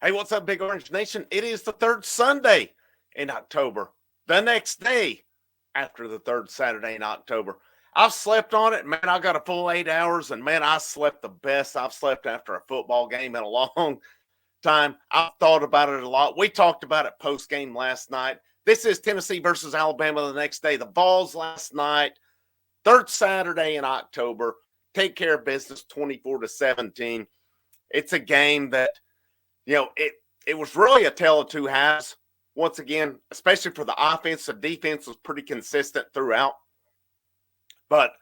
Hey, what's up, Big Orange Nation? It is the third Sunday in October, the next day after the third Saturday in October. I've slept on it, man. I got a full 8 hours, and man, I slept the best I've slept after a football game in a long time. I've thought about it a lot. We talked about it post game last night. This is Tennessee versus Alabama the next day. The Vols last night, third Saturday in October. Take care of business, 24-17. It's a game that, it was really a tale of two halves. Once again, especially for the offense, the defense was pretty consistent throughout. But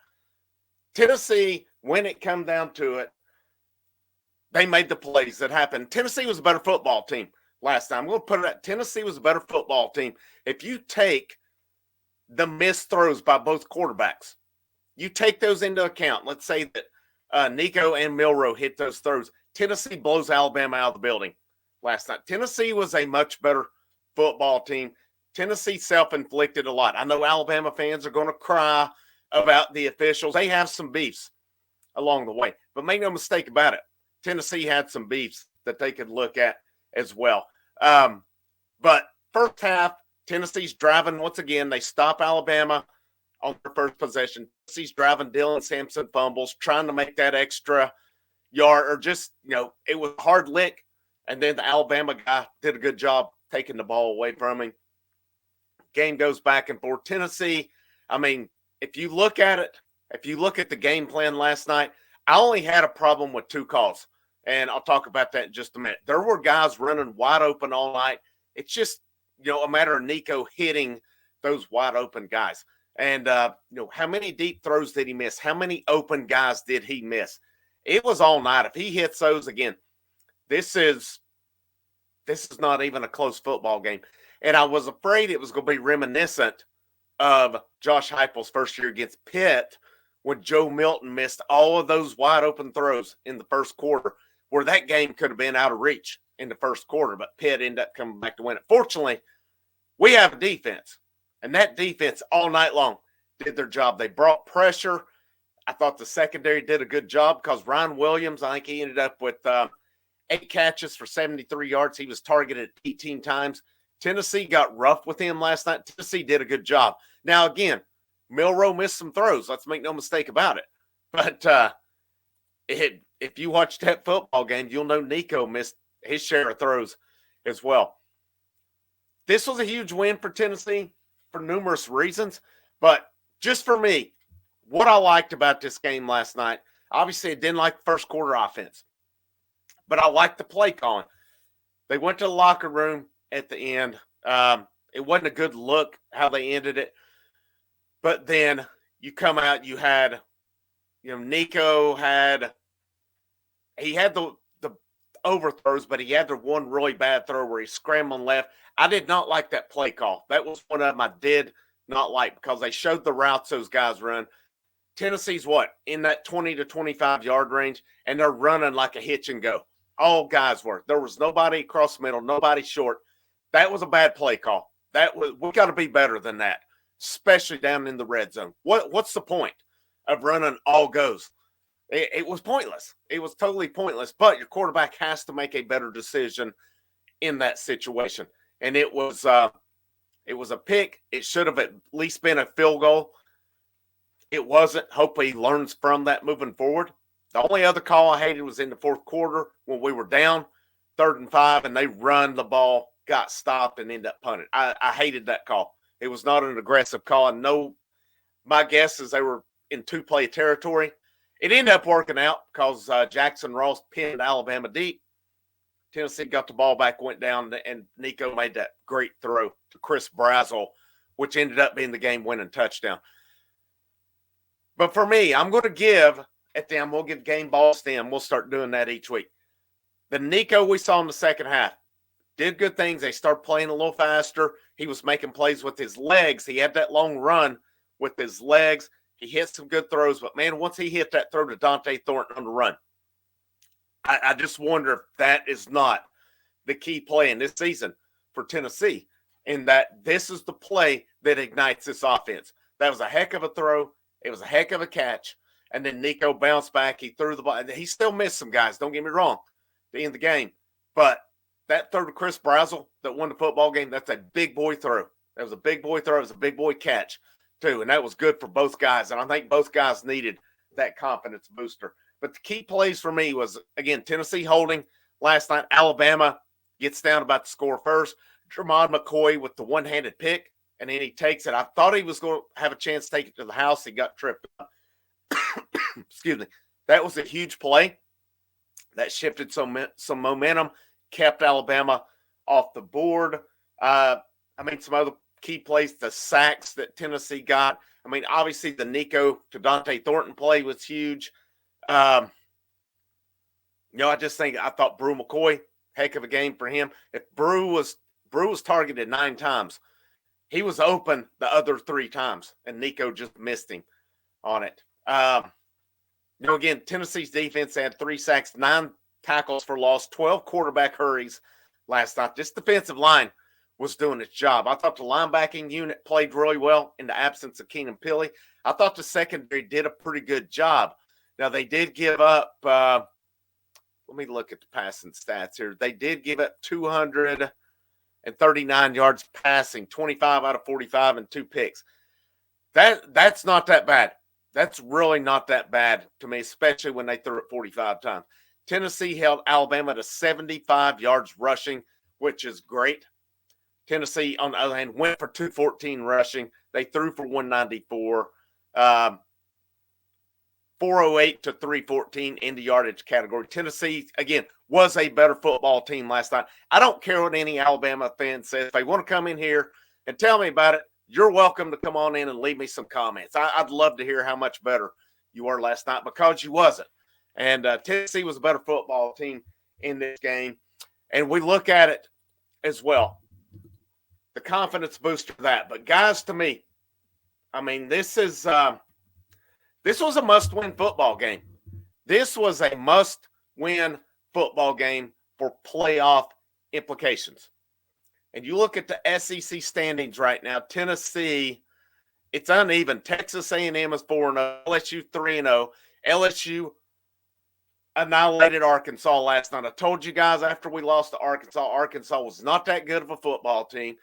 Tennessee, when it come down to it, they made the plays that happened. Tennessee was a better football team last time. I'm going to put it at Tennessee was a better football team. If you take the missed throws by both quarterbacks, you take those into account. Let's say that Nico and Milroe hit those throws. Tennessee blows Alabama out of the building last night. Tennessee was a much better football team. Tennessee self-inflicted a lot. I know Alabama fans are going to cry about the officials. They have some beefs along the way. But make no mistake about it, Tennessee had some beefs that they could look at as well. But first half, Tennessee's driving once again. They stop Alabama on their first possession. Tennessee's driving. Dylan Sampson fumbles, trying to make that extra yard, or just, it was a hard lick. And then the Alabama guy did a good job taking the ball away from him. Game goes back and forth. Tennessee, if you look at it, if you look at the game plan last night, I only had a problem with two calls. And I'll talk about that in just a minute. There were guys running wide open all night. It's just, a matter of Nico hitting those wide open guys. And, how many deep throws did he miss? How many open guys did he miss? It was all night. If he hits those again, this is not even a close football game. And I was afraid it was going to be reminiscent of Josh Heupel's first year against Pitt when Joe Milton missed all of those wide open throws in the first quarter, where that game could have been out of reach in the first quarter, but Pitt ended up coming back to win it. Fortunately, we have a defense, and that defense all night long did their job. They brought pressure. I thought the secondary did a good job because Ryan Williams, I think he ended up with 8 catches for 73 yards. He was targeted 18 times. Tennessee got rough with him last night. Tennessee did a good job. Now, again, Milroe missed some throws. Let's make no mistake about it. But if you watch that football game, you'll know Nico missed his share of throws as well. This was a huge win for Tennessee for numerous reasons. But just for me, what I liked about this game last night, obviously I didn't like the first quarter offense, but I liked the play calling. They went to the locker room at the end. It wasn't a good look how they ended it. But then you come out, you had, Nico had the overthrows, but he had the one really bad throw where he's scrambling left. I did not like that play call. That was one of them I did not like because they showed the routes those guys run. Tennessee's in that 20 to 25 yard range, and they're running like a hitch and go. All guys were. There was nobody across the middle, nobody short. That was a bad play call. We got to be better than that, especially down in the red zone. What's the point of running all goes? It was pointless. It was totally pointless. But your quarterback has to make a better decision in that situation. And it was a pick. It should have at least been a field goal. It wasn't. Hopefully he learns from that moving forward. The only other call I hated was in the fourth quarter when we were down 3rd and 5, and they run the ball, got stopped, and ended up punting. I hated that call. It was not an aggressive call. I know my guess is they were in two-play territory. It ended up working out because Jackson Ross pinned Alabama deep. Tennessee got the ball back, went down, and Nico made that great throw to Chris Brazzell, which ended up being the game-winning touchdown. But for me, I'm going to give game balls to them. We'll start doing that each week. The Nico we saw in the second half did good things. They started playing a little faster. He was making plays with his legs. He had that long run with his legs. He hit some good throws. But, man, once he hit that throw to Dante Thornton on the run, I just wonder if that is not the key play in this season for Tennessee, in that this is the play that ignites this offense. That was a heck of a throw. It was a heck of a catch. And then Nico bounced back. He threw the ball. He still missed some guys. Don't get me wrong. At the end of the game. But that throw to Chris Brazel that won the football game, that's a big boy throw. That was a big boy throw. It was a big boy catch, too. And that was good for both guys. And I think both guys needed that confidence booster. But the key plays for me was, again, Tennessee holding last night. Alabama gets down about to score first. Jermod McCoy with the one-handed pick, and then he takes it. I thought he was going to have a chance to take it to the house. He got tripped up. Excuse me. That was a huge play. That shifted some momentum, kept Alabama off the board. Some other key plays, the sacks that Tennessee got. Obviously the Nico to Dante Thornton play was huge. I thought Brew McCoy, heck of a game for him. If Brew was targeted 9 times, he was open the other 3 times, and Nico just missed him on it. Again, Tennessee's defense had 3 sacks, 9 tackles for loss, 12 quarterback hurries last night. This defensive line was doing its job. I thought the linebacking unit played really well in the absence of Keenan Pili. I thought the secondary did a pretty good job. Now, they did give up, let me look at the passing stats here. They did give up 239 yards passing, 25 out of 45 and 2 picks. That's not that bad. That's really not that bad to me, especially when they threw it 45 times. Tennessee held Alabama to 75 yards rushing, which is great. Tennessee, on the other hand, went for 214 rushing. They threw for 194, 408 to 314 in the yardage category. Tennessee, again, was a better football team last night. I don't care what any Alabama fan says. If they want to come in here and tell me about it, you're welcome to come on in and leave me some comments. I'd love to hear how much better you were last night, because you wasn't. And Tennessee was a better football team in this game. And we look at it as well, the confidence booster for that. But guys, to me, this was a must-win football game. This was a must-win football game for playoff implications. And you look at the SEC standings right now, Tennessee, it's uneven. Texas A&M is 4-0, LSU 3-0. LSU annihilated Arkansas last night. I told you guys after we lost to Arkansas was not that good of a football team.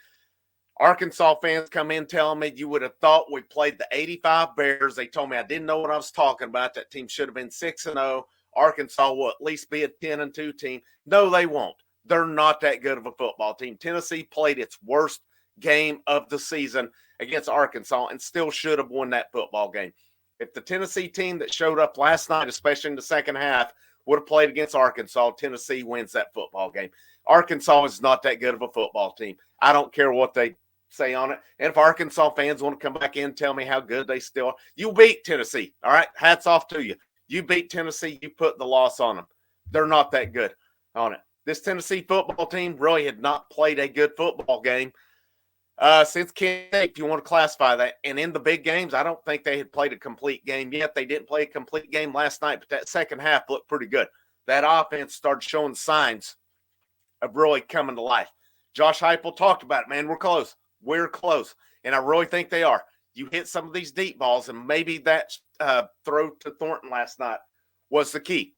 Arkansas fans come in telling me you would have thought we played the 85 Bears. They told me I didn't know what I was talking about. That team should have been 6-0. Arkansas will at least be a 10-2 team. No, they won't. They're not that good of a football team. Tennessee played its worst game of the season against Arkansas and still should have won that football game. If the Tennessee team that showed up last night, especially in the second half, would have played against Arkansas, Tennessee wins that football game. Arkansas is not that good of a football team. I don't care what they say on it. And if Arkansas fans want to come back in and tell me how good they still are, you beat Tennessee. All right, hats off to you. You beat Tennessee. You put the loss on them. They're not that good on it. This Tennessee football team really had not played a good football game since Kent State, if you want to classify that. And in the big games, I don't think they had played a complete game yet. They didn't play a complete game last night, but that second half looked pretty good. That offense started showing signs of really coming to life. Josh Heupel talked about it, man. We're close. We're close. And I really think they are. You hit some of these deep balls, and maybe that throw to Thornton last night was the key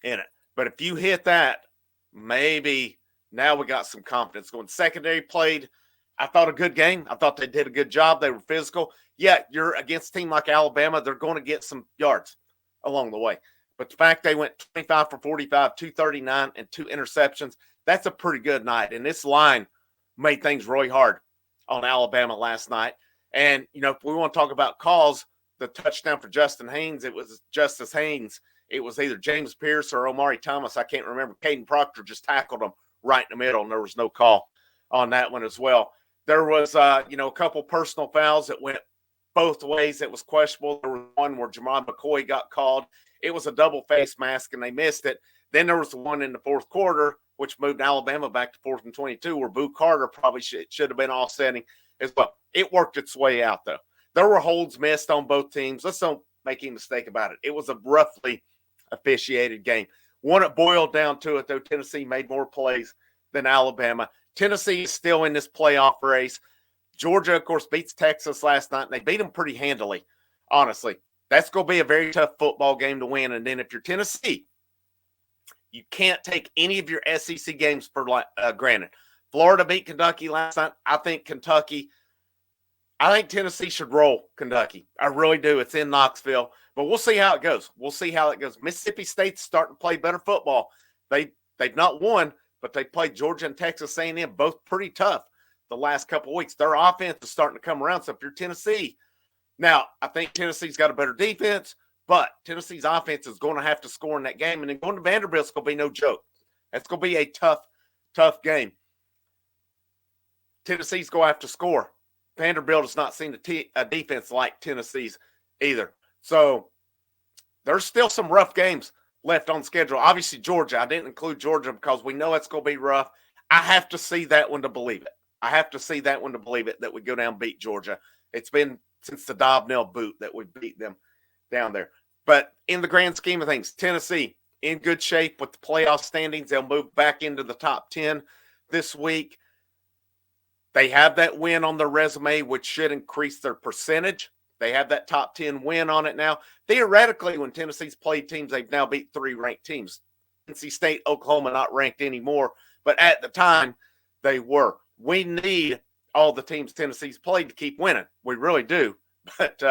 in it. But if you hit that, maybe now we got some confidence going. Secondary played, I thought, a good game. I thought they did a good job. They were physical. Yeah, you're against a team like Alabama. They're going to get some yards along the way. But the fact they went 25 for 45, 239, and 2 interceptions, that's a pretty good night. And this line made things really hard on Alabama last night. And, if we want to talk about calls, the touchdown for Justin Haynes, it was Justice Haynes. It was either James Pierce or Omari Thomas. I can't remember. Caden Proctor just tackled him right in the middle, and there was no call on that one as well. There was, a couple personal fouls that went both ways. It was questionable. There was one where Jermod McCoy got called. It was a double face mask, and they missed it. Then there was the one in the fourth quarter, which moved Alabama back to 4th and 22, where Boo Carter probably should have been offsetting as well. It worked its way out, though. There were holds missed on both teams. Let's don't make any mistake about it. It was a roughly officiated game. When it boiled down to it, though, Tennessee made more plays than Alabama. Tennessee is still in this playoff race. Georgia, of course, beats Texas last night, and they beat them pretty handily, honestly. That's going to be a very tough football game to win. And then if you're Tennessee, You can't take any of your SEC games for granted. Florida beat Kentucky last night. I think Tennessee should roll Kentucky. I really do. It's in Knoxville, but we'll see how it goes. Mississippi State's starting to play better football. They've not won, but they played Georgia and Texas A&M, both pretty tough the last couple of weeks. Their offense is starting to come around. So if you're Tennessee, now I think Tennessee's got a better defense, but Tennessee's offense is going to have to score in that game. And then going to Vanderbilt's going to be no joke. That's going to be a tough game. Tennessee's going to have to score. Vanderbilt has not seen a defense like Tennessee's either. So there's still some rough games left on schedule. Obviously, Georgia. I didn't include Georgia because we know it's going to be rough. I have to see that one to believe it. That we go down and beat Georgia. It's been since the Dobnell boot that we beat them down there. But in the grand scheme of things, Tennessee in good shape with the playoff standings. They'll move back into the top 10 this week. They have that win on their resume, which should increase their percentage. They have that top 10 win on it now. Theoretically, when Tennessee's played teams, they've now beat 3 ranked teams. Tennessee State, Oklahoma, not ranked anymore, but at the time, they were. We need all the teams Tennessee's played to keep winning. We really do. But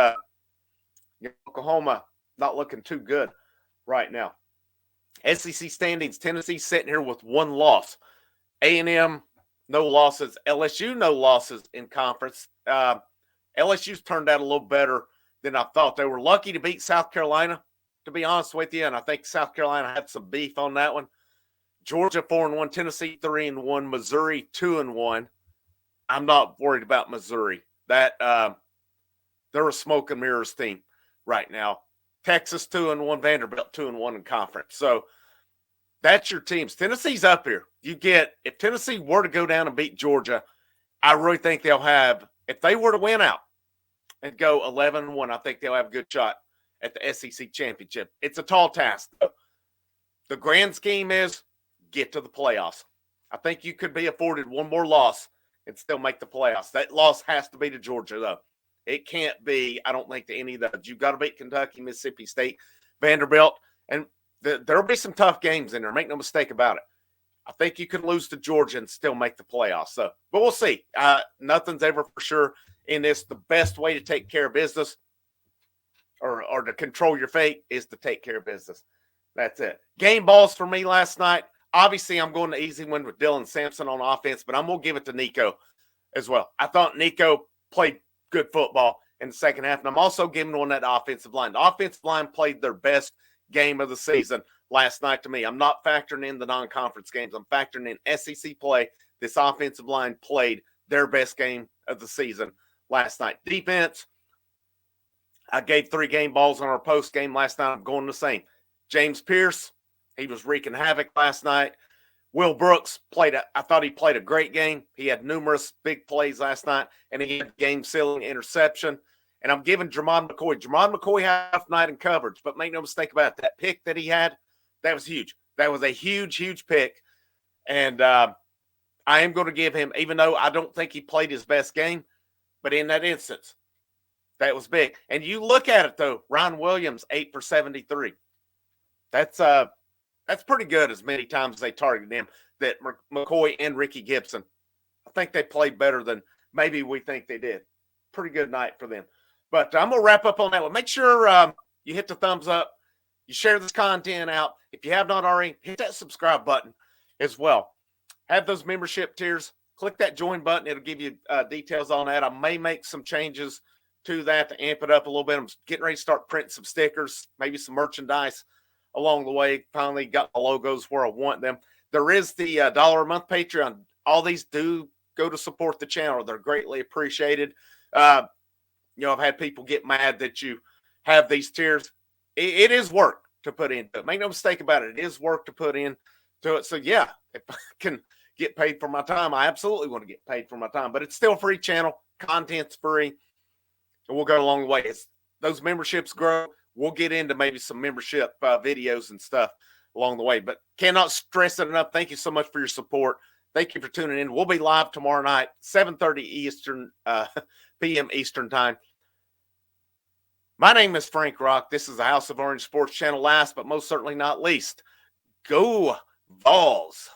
Oklahoma not looking too good right now. SEC standings, Tennessee's sitting here with 1 loss. A&M, no losses. LSU, no losses in conference. LSU's turned out a little better than I thought. They were lucky to beat South Carolina, to be honest with you, and I think South Carolina had some beef on that one. Georgia 4-1, Tennessee 3-1, Missouri 2-1. I'm not worried about Missouri. They're a smoke and mirrors team right now. Texas 2-1, Vanderbilt 2-1 in conference. So that's your teams. Tennessee's up here. If Tennessee were to go down and beat Georgia, I really think they'll have, if they were to win out and go 11-1, I think they'll have a good shot at the SEC championship. It's a tall task, though. The grand scheme is get to the playoffs. I think you could be afforded one more loss and still make the playoffs. That loss has to be to Georgia, though. It can't be, I don't think, to any of those. You've got to beat Kentucky, Mississippi State, Vanderbilt, and there'll be some tough games in there. Make no mistake about it. I think you could lose to Georgia and still make the playoffs. So, but we'll see. Nothing's ever for sure in this. The best way to take care of business or to control your fate is to take care of business. That's it. Game balls for me last night. Obviously, I'm going the easy one with Dylan Sampson on offense, but I'm going to give it to Nico as well. I thought Nico played good football in the second half, and I'm also giving one that offensive line. The offensive line played their best game of the season last night to me. I'm not factoring in the non-conference games. I'm factoring in SEC play. This offensive line played their best game of the season last night. Defense, I gave 3 game balls on our post game last night. I'm going the same. James Pierce, he was wreaking havoc last night. Will Brooks I thought he played a great game. He had numerous big plays last night, and he had game-sealing interception. And I'm giving Jermon McCoy. Jermon McCoy had a tough night in coverage, but make no mistake about it, that pick that he had, that was huge. That was a huge, huge pick. And I am going to give him, even though I don't think he played his best game, but in that instance, that was big. And you look at it, though, Ryan Williams, 8 for 73. That's pretty good as many times as they targeted him, that McCoy and Ricky Gibson. I think they played better than maybe we think they did. Pretty good night for them. But I'm going to wrap up on that one. Make sure you hit the thumbs up. You share this content out. If you have not already, hit that subscribe button as well. Have those membership tiers. Click that join button. It'll give you details on that. I may make some changes to that to amp it up a little bit. I'm getting ready to start printing some stickers, maybe some merchandise along the way. Finally got my logos where I want them. There is the $1 a month Patreon. All these do go to support the channel. They're greatly appreciated. I've had people get mad that you have these tiers. It is work to put into it. Make no mistake about it. It is work to put into it. So, yeah, if I can get paid for my time, I absolutely want to get paid for my time. But it's still a free channel. Content's free. And we'll go a long way. As those memberships grow, we'll get into maybe some membership videos and stuff along the way. But cannot stress it enough. Thank you so much for your support. Thank you for tuning in. We'll be live tomorrow night, 7:30 p.m. Eastern time. My name is Frank Rock. This is the House of Orange Sports Channel. Last but most certainly not least, Go Vols.